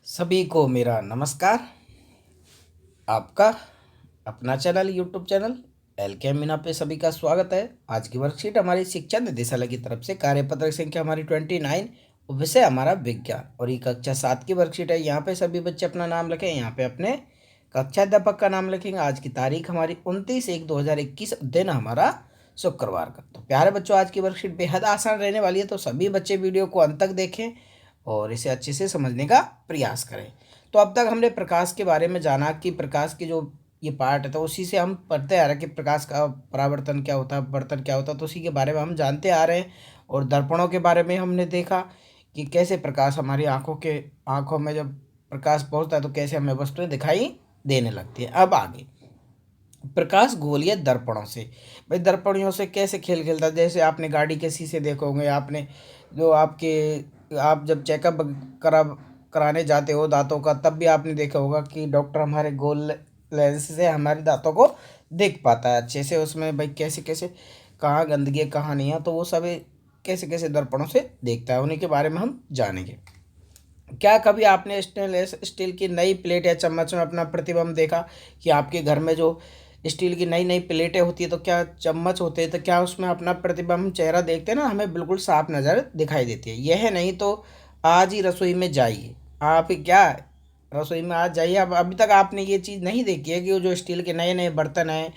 सभी को मेरा नमस्कार। आपका अपना चैनल यूट्यूब चैनल एल के मीना पे सभी का स्वागत है। आज की वर्कशीट हमारी शिक्षा निदेशालय की तरफ से कार्यपत्र संख्या हमारी 29, विषय हमारा विज्ञान और ये कक्षा 7 की वर्कशीट है। यहाँ पे सभी बच्चे अपना नाम लिखें, यहाँ पे अपने कक्षा अध्यापक का नाम लिखेंगे। आज की तारीख हमारी 29/1/2021, दिन हमारा शुक्रवार का। तो प्यारे बच्चों, आज की वर्कशीट बेहद आसान रहने वाली है, तो सभी बच्चे वीडियो को अंत तक देखें और इसे अच्छे से समझने का प्रयास करें। तो अब तक हमने प्रकाश के बारे में जाना कि प्रकाश की जो ये पार्ट है, तो उसी से हम पढ़ते आ रहे हैं कि प्रकाश का परावर्तन क्या होता है, अपवर्तन क्या होता है, तो उसी के बारे में हम जानते आ रहे हैं। और दर्पणों के बारे में हमने देखा कि कैसे प्रकाश हमारी आँखों में जब प्रकाश पहुँचता है तो कैसे हमें वस्तुएं दिखाई देने लगती है। अब आगे प्रकाश गोलीय दर्पणों से, भाई दर्पणों से कैसे खेल खेलता है। जैसे आपने गाड़ी के शीशे देखे होंगे, आपने जो आप जब चेकअप कराने जाते हो दांतों का, तब भी आपने देखा होगा कि डॉक्टर हमारे गोल लेंस से हमारे दांतों को देख पाता है अच्छे से। उसमें भाई कैसे कैसे कहाँ गंदगी है कहाँ नहीं है, तो वो सब कैसे कैसे दर्पणों से देखता है, उन्हीं के बारे में हम जानेंगे। क्या कभी आपने स्टेनलेस स्टील की नई प्लेट या चम्मच में अपना प्रतिबिंब देखा कि आपके घर में जो स्टील की नई नई प्लेटें होती है, तो क्या चम्मच होते हैं, तो क्या उसमें अपना प्रतिबिंब चेहरा देखते हैं ना, हमें बिल्कुल साफ नज़र दिखाई देती है। यह नहीं तो आज ही रसोई में जाइए, आप क्या रसोई में आज जाइए। अब अभी तक आपने ये चीज़ नहीं देखी है कि वो जो स्टील के नए नए बर्तन हैं,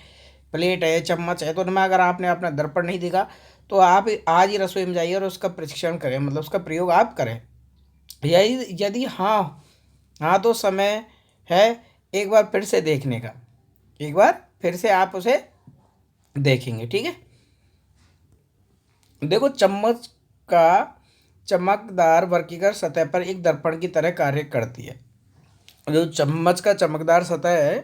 प्लेट है, चम्मच है, तो उनमें अगर आपने अपना दर्पण नहीं देखा तो आप आज ही रसोई में जाइए और उसका परीक्षण करें, मतलब उसका प्रयोग आप करें। यदि यदि हाँ हाँ तो समय है एक बार फिर से देखने का, एक बार फिर से आप उसे देखेंगे, ठीक है। देखो, चम्मच का चमकदार वर्गीकृत सतह पर एक दर्पण की तरह कार्य करती है। जो चम्मच का चमकदार सतह है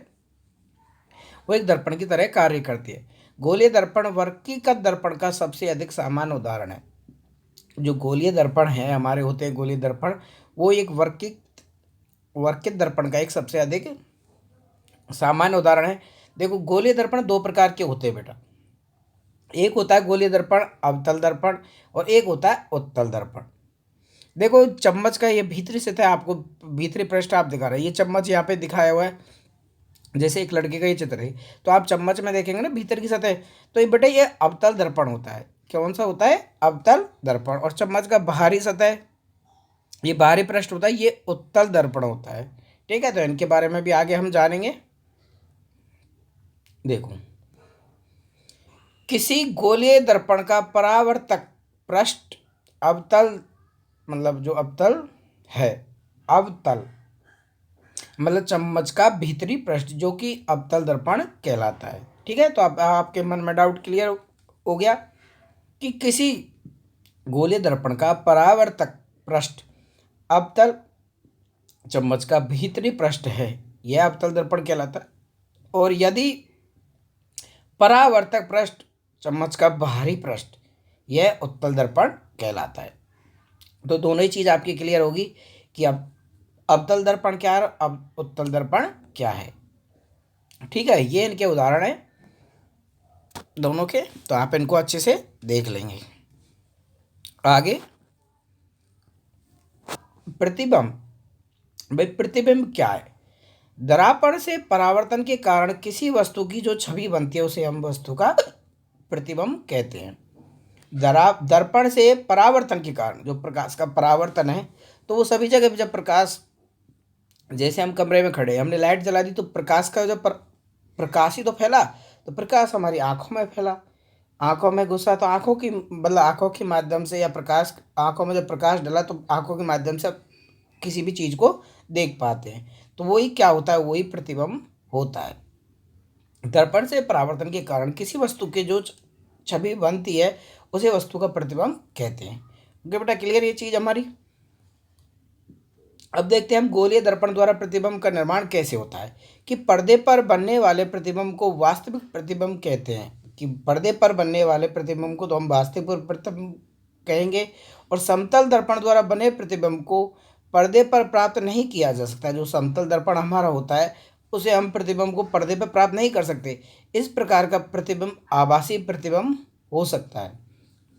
वो एक दर्पण की तरह कार्य करती है। गोलीय दर्पण वर्गीकृत दर्पण का सबसे अधिक सामान्य उदाहरण है। जो गोलीय दर्पण है हमारे होते हैं गोलीय दर्पण, वो एक वर्गीकृत दर्पण का एक सबसे अधिक सामान्य उदाहरण है। देखो, गोलीय दर्पण दो प्रकार के होते हैं बेटा। एक होता है गोलीय दर्पण अवतल दर्पण और एक होता है उत्तल दर्पण। देखो, चम्मच का ये भीतरी सतह आपको भीतरी पृष्ठ आप दिखा रहे हैं, ये चम्मच यहाँ पे दिखाया हुआ है, जैसे एक लड़के का ये चित्र है। तो आप चम्मच में देखेंगे ना भीतर की सतह, तो ये बेटा ये अवतल दर्पण होता है। कौन सा होता है? अवतल दर्पण। और चम्मच का बाहरी सतह, ये बाहरी पृष्ठ होता है, ये उत्तल दर्पण होता है, ठीक है। तो इनके बारे में भी आगे हम जानेंगे। देखो, किसी गोलीय दर्पण का परावर्तक पृष्ठ अवतल, मतलब जो अवतल है, अवतल मतलब चम्मच का भीतरी पृष्ठ, जो कि अवतल दर्पण कहलाता है, ठीक है। तो अब आपके मन में डाउट क्लियर हो गया कि किसी गोलीय दर्पण का परावर्तक पृष्ठ अवतल चम्मच का भीतरी पृष्ठ है, यह अवतल दर्पण कहलाता है। और यदि परावर्तक पृष्ठ चम्मच का बाहरी पृष्ठ, यह उत्तल दर्पण कहलाता है। तो दोनों ही चीज़ आपकी क्लियर होगी कि अब अवतल दर्पण क्या है, अब उत्तल दर्पण क्या है, ठीक है। ये इनके उदाहरण हैं दोनों के, तो आप इनको अच्छे से देख लेंगे। आगे प्रतिबिंब, भाई प्रतिबिंब क्या है? दर्पण से परावर्तन के कारण किसी वस्तु की जो छवि बनती है उसे हम वस्तु का प्रतिबिंब कहते हैं। दर्पण से परावर्तन के कारण जो प्रकाश का परावर्तन है, तो वो सभी जगह जब प्रकाश, जैसे हम कमरे में खड़े, हमने लाइट जला दी तो प्रकाश का जो प्रकाश ही तो फैला, तो प्रकाश हमारी आंखों में फैला, आंखों में घुसा तो आंखों की, मतलब आंखों के माध्यम से, या प्रकाश आंखों में जब प्रकाश डला तो आंखों के माध्यम से आप किसी भी चीज़ को देख पाते हैं। तो वही क्या होता है, वही प्रतिबिंब होता है। दर्पण से परावर्तन के कारण किसी वस्तु की जो छवि बनती है उसे वस्तु का प्रतिबिंब कहते हैं। ओके बेटा, क्लियर ये चीज़ हमारी। अब देखते हैं हम गोलीय दर्पण द्वारा प्रतिबिंब का निर्माण कैसे होता है। कि पर्दे पर बनने वाले प्रतिबिंब को वास्तविक प्रतिबिंब कहते हैं। कि पर्दे पर बनने वाले प्रतिबिंब को तो हम वास्तविक प्रतिबिंब कहेंगे, और समतल दर्पण द्वारा बने प्रतिबिंब को पर्दे पर प्राप्त नहीं किया जा सकता। जो समतल दर्पण हमारा होता है उसे हम प्रतिबिंब को पर्दे पर प्राप्त नहीं कर सकते। इस प्रकार का प्रतिबिंब आभासी प्रतिबिंब हो सकता है।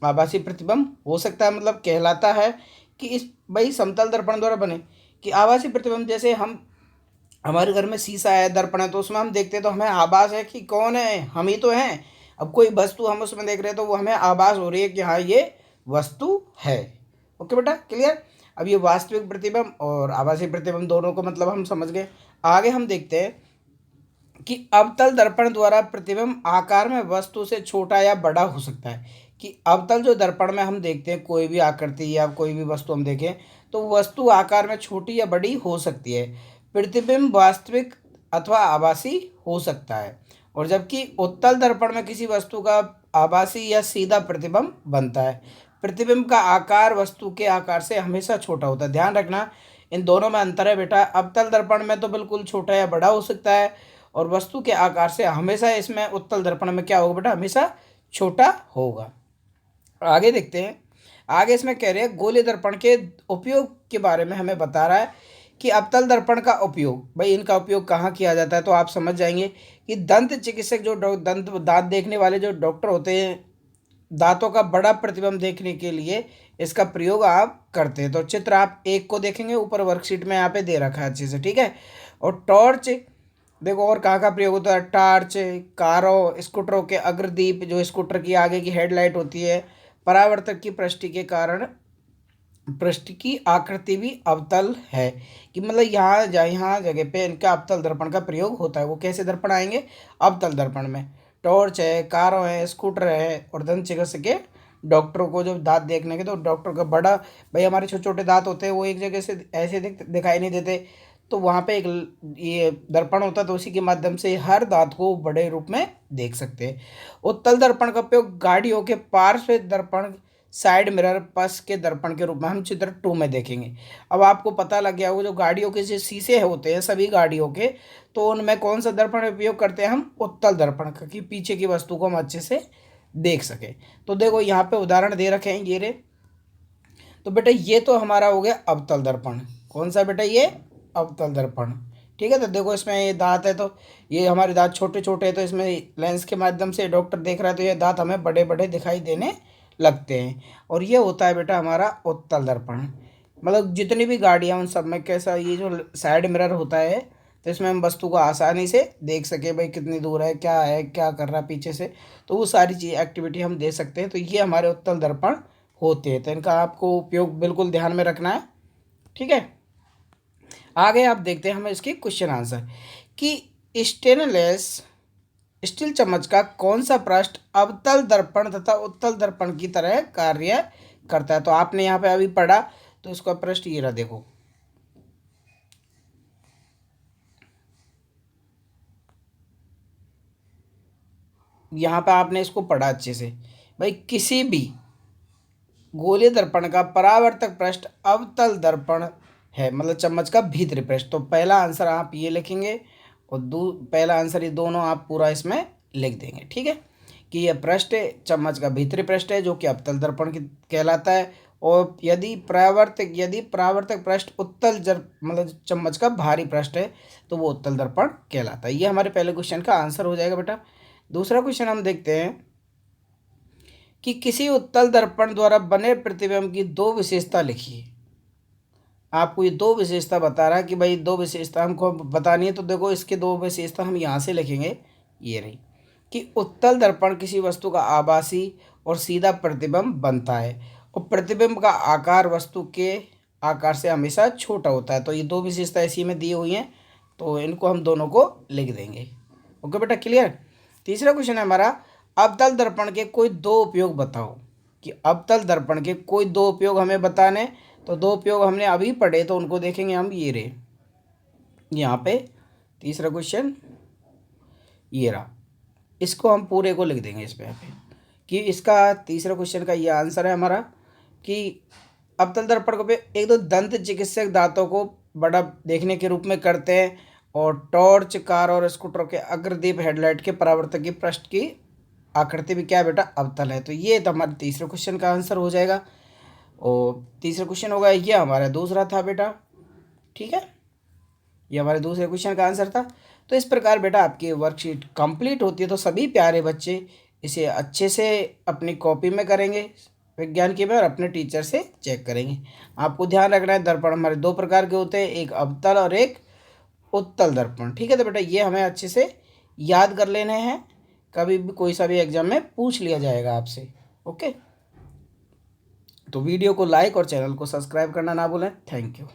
आभासी प्रतिबिंब हो सकता है मतलब कहलाता है कि इस भाई समतल दर्पण द्वारा बने, कि आभासी प्रतिबिंब, जैसे हम हमारे घर में शीशा है, दर्पण है, तो उसमें हम देखते हैं तो हमें आभास है कि कौन है, हम ही तो हैं। अब कोई वस्तु हम उसमें देख रहे हैं तो वो हमें आभास हो रही है कि हाँ ये वस्तु है। ओके बेटा, क्लियर। अब ये वास्तविक प्रतिबिंब और आभासी प्रतिबिंब दोनों को मतलब हम समझ गए। आगे हम देखते हैं कि अवतल दर्पण द्वारा प्रतिबिंब आकार में वस्तु से छोटा या बड़ा हो सकता है। कि अवतल जो दर्पण में हम देखते हैं कोई भी आकृति या कोई भी वस्तु हम देखें तो वस्तु आकार में छोटी या बड़ी हो सकती है। प्रतिबिंब वास्तविक अथवा आभासी हो सकता है। और जबकि उत्तल दर्पण में किसी वस्तु का आभासी या सीधा प्रतिबिंब बनता है। प्रतिबिंब का आकार वस्तु के आकार से हमेशा छोटा होता है। ध्यान रखना, इन दोनों में अंतर है बेटा। अवतल दर्पण में तो बिल्कुल छोटा या बड़ा हो सकता है, और वस्तु के आकार से हमेशा इसमें उत्तल दर्पण में क्या होगा बेटा, हमेशा छोटा होगा। आगे देखते हैं। आगे इसमें कह रहे हैं गोलीय दर्पण के उपयोग के बारे में हमें बता रहा है कि अवतल दर्पण का उपयोग, भाई इनका उपयोग कहाँ किया जाता है, तो आप समझ जाएंगे कि दंत चिकित्सक जो दांत देखने वाले जो डॉक्टर होते हैं, दांतों का बड़ा प्रतिबिंब देखने के लिए इसका प्रयोग आप करते हैं। तो चित्र आप एक को देखेंगे, ऊपर वर्कशीट में यहाँ पे दे रखा है अच्छे से, ठीक है। और टॉर्च देखो, और कहाँ का प्रयोग होता है, टार्च, कारों, स्कूटरों के अग्रदीप, जो स्कूटर की आगे की हेडलाइट होती है, परावर्तक की पृष्ठ के कारण पृष्ठ की आकृति भी अवतल है। कि मतलब यहाँ जगह पे इनका अवतल दर्पण का प्रयोग होता है। वो कैसे दर्पण आएंगे, अवतल दर्पण में। टॉर्च है, कारों है, स्कूटर है, और दंत चिकित्सक के डॉक्टरों को जब दांत देखने के, तो डॉक्टर का बड़ा, भाई हमारे छोटे छोटे दांत होते हैं वो एक जगह से ऐसे दिखाई नहीं देते, तो वहाँ पे एक ये दर्पण होता है, तो उसी के माध्यम से हर दांत को बड़े रूप में देख सकते हैं। उत्तल दर्पण का उपयोग गाड़ियों के पार्श्व दर्पण, साइड मिरर, पस के दर्पण के रूप में हम चित्र 2 में देखेंगे। अब आपको पता लग गया होगा जो गाड़ियों के जो शीशे होते हैं सभी गाड़ियों के, तो उनमें कौन सा दर्पण उपयोग करते हैं हम, उत्तल दर्पण का, कि पीछे की वस्तु को हम अच्छे से देख सके। तो देखो यहाँ पे उदाहरण दे रखे हैं ये रे। तो बेटा ये तो हमारा हो गया अवतल दर्पण। कौन सा बेटा, ये अवतल दर्पण, ठीक है। तो देखो इसमें ये दांत है, तो ये हमारे दांत छोटे छोटे हैं, तो इसमें लेंस के माध्यम से डॉक्टर देख रहा है तो ये दांत हमें बड़े बड़े दिखाई देने लगते हैं। और ये होता है बेटा हमारा उत्तल दर्पण। मतलब जितनी भी गाड़ियाँ उन सब में कैसा, ये जो साइड मिरर होता है, तो इसमें हम वस्तु को आसानी से देख सके, भाई कितनी दूर है, क्या कर रहा है पीछे से, तो वो सारी चीज़ एक्टिविटी हम दे सकते हैं। तो ये हमारे उत्तल दर्पण होते हैं। तो इनका आपको उपयोग बिल्कुल ध्यान में रखना है, ठीक है। आगे आप देखते हैं हमें इसकी क्वेश्चन आंसर, कि स्टेनलेस स्टील चम्मच का कौन सा पृष्ठ अवतल दर्पण तथा उत्तल दर्पण की तरह कार्य करता है। तो आपने यहाँ पे अभी पढ़ा, तो इसका पृष्ठ ये रहा, देखो यहाँ पे आपने इसको पढ़ा अच्छे से। भाई किसी भी गोलीय दर्पण का परावर्तक पृष्ठ अवतल दर्पण है, मतलब चम्मच का भीतरी पृष्ठ। तो पहला आंसर आप ये लिखेंगे, और पहला आंसर ये दोनों आप पूरा इसमें लिख देंगे, ठीक है। कि यह पृष्ठ चम्मच का भीतरी पृष्ठ है जो कि अवतल दर्पण की कहलाता है। और यदि परावर्तक पृष्ठ उत्तल मतलब चम्मच का भारी पृष्ठ है, तो वो उत्तल दर्पण कहलाता है। ये हमारे पहले क्वेश्चन का आंसर हो जाएगा बेटा। दूसरा क्वेश्चन हम देखते हैं कि किसी उत्तल दर्पण द्वारा बने प्रतिबिंब की दो विशेषता लिखिए। आपको ये दो विशेषता बता रहा है कि भाई दो विशेषता हमको बतानी है। तो देखो इसके दो विशेषता हम यहाँ से लिखेंगे, ये रही, कि उत्तल दर्पण किसी वस्तु का आभासी और सीधा प्रतिबिंब बनता है, और प्रतिबिंब का आकार वस्तु के आकार से हमेशा छोटा होता है। तो ये दो विशेषता इसी में दी हुई हैं, तो इनको हम दोनों को लिख देंगे। ओके बेटा, क्लियर। तीसरा क्वेश्चन है हमारा, अवतल दर्पण के कोई दो उपयोग बताओ। कि अवतल दर्पण के कोई दो उपयोग हमें बताने, तो दो उपयोग हमने अभी पढ़े, तो उनको देखेंगे हम, ये रहे यहाँ पे तीसरा क्वेश्चन, ये रहा, इसको हम पूरे को लिख देंगे इस पे यहाँ पे, कि इसका तीसरा क्वेश्चन का ये आंसर है हमारा, कि अवतल दर्पण को पे एक दो दंत चिकित्सक दांतों को बड़ा देखने के रूप में करते हैं, और टॉर्च, कार और स्कूटर के अग्रदीप, हेडलाइट के परावर्तक की पृष्ठ की आकृति भी क्या है बेटा, अवतल है। तो ये तो हमारे तीसरे क्वेश्चन का आंसर हो जाएगा। और तीसरा क्वेश्चन होगा, ये हमारा दूसरा था बेटा, ठीक है, ये हमारे दूसरे क्वेश्चन का आंसर था। तो इस प्रकार बेटा आपकी वर्कशीट कंप्लीट होती है। तो सभी प्यारे बच्चे इसे अच्छे से अपनी कॉपी में करेंगे, विज्ञान की में और अपने टीचर से चेक करेंगे। आपको ध्यान रखना है, दर्पण हमारे दो प्रकार के होते हैं, एक अवतल और एक उत्तल दर्पण। ठीक है, तो बेटा ये हमें अच्छे से याद कर लेने हैं, कभी भी कोई सा भी एग्जाम में पूछ लिया जाएगा आपसे। ओके, तो वीडियो को लाइक और चैनल को सब्सक्राइब करना ना भूलें। Thank you.